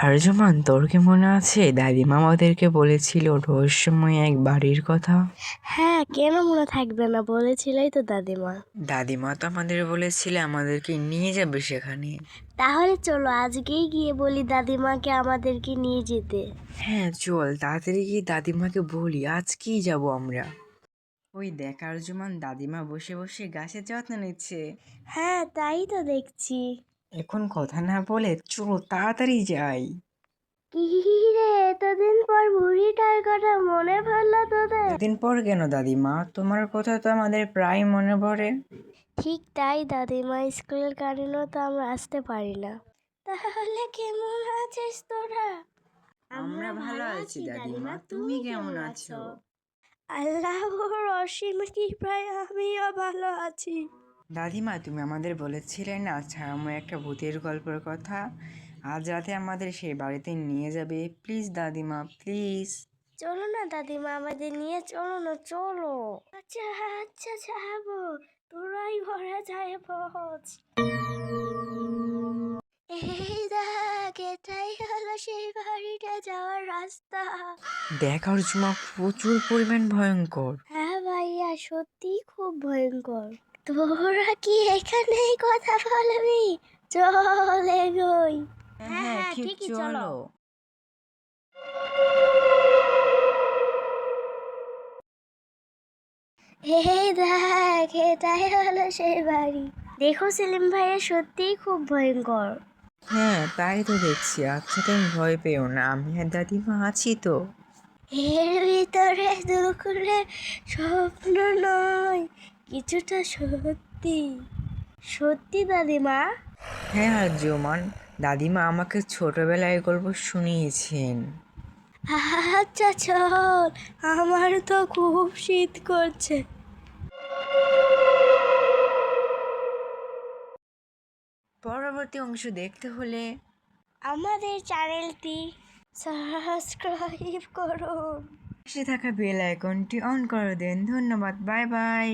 আরজুমান, তোর কি মনে আছে দাদিমা আমাদেরকে বলেছিল রহস্যময় এক বাড়ির কথা? হ্যাঁ, কেন মনে থাকবে না, বলেছিলেই তো দাদিমা। দাদিমা তো আমাদের বলেছিল আমাদেরকে নিয়ে যাবে সেখানে। তাহলে চলো আজকেই গিয়ে বলি দাদিমাকে আমাদেরকে নিয়ে যেতে। হ্যাঁ চল, তাড়াতাড়ি গিয়ে দাদিমাকে বলি আজকেই যাব আমরা। ওই দেখ আরজুমান, দাদিমা বসে বসে গাছের যত্ন নিচ্ছে। হ্যাঁ, তাই তো দেখছি। এখন কথা না বলে চলো তাড়াতাড়ি যাই। কি রে, এতদিন পর বুড়িটার কথা মনে পড়লো তোদের? এতদিন পর কেন দাদিমা, তোমার কথা তো আমাদের প্রায় মনে পড়ে। ঠিক তাই দাদিমা, স্কুলের কারণেও তো আমরা আসতে পারি না। তাহলে কেমন আছিস তোরা? আমরা ভালো আছি দাদিমা, তুমি কেমন আছো? আল্লাহর অসীম কৃপায় আমিও ভালো আছি। দাদিমা, তুমি আমাদের বলেছিলে না ছায়াময় একটা ভূতের গল্পের কথা? আজ রাতে আমাদের সেই বাড়িতে নিয়ে যাবে প্লিজ দাদিমা, প্লিজ। চলো না দাদিমা, আমাদের নিয়ে চলো না, চলো। আচ্ছা আচ্ছা, যাবো, তোরাই ভরা যায় পৌঁছ। এই দেখ, এটাই হলো সেই বাড়িটা যাওয়ার রাস্তা। দেখ অর্জুমা, প্রচুর পরিমাণ ভয়ঙ্কর। হ্যাঁ ভাইয়া, সত্যি খুব ভয়ঙ্কর। তোরা কি এখানেই কথা বলবি? চল এগোই। হ্যাঁ ঠিক, চলো। এই দেখ, এটাই হলো সেই বাড়ি। দেখো সেলিম ভাইয়া, সত্যিই খুব ভয়ঙ্কর। হ্যাঁ তাই তো দেখছি। আচ্ছা তুমি ভয় পেও না, আমি আর দাদিমা আছি তো। এর ভিতরে দুকুলে স্বপ্ন নয়, কিছুটা সত্যি। সত্যি দাদিমা? হ্যাঁ আর্যমান, দাদিমা আমাকে ছোটবেলায় গল্প শুনিয়েছেন। আচ্ছা চল, আমার তো খুব শীত করছে। পরবর্তী অংশ দেখতে হলে আমাদের চ্যানেলটি সাবস্ক্রাইব করুন। পাশে থাকা বেল আইকনটি অন করে দেন। ধন্যবাদ, বাই বাই।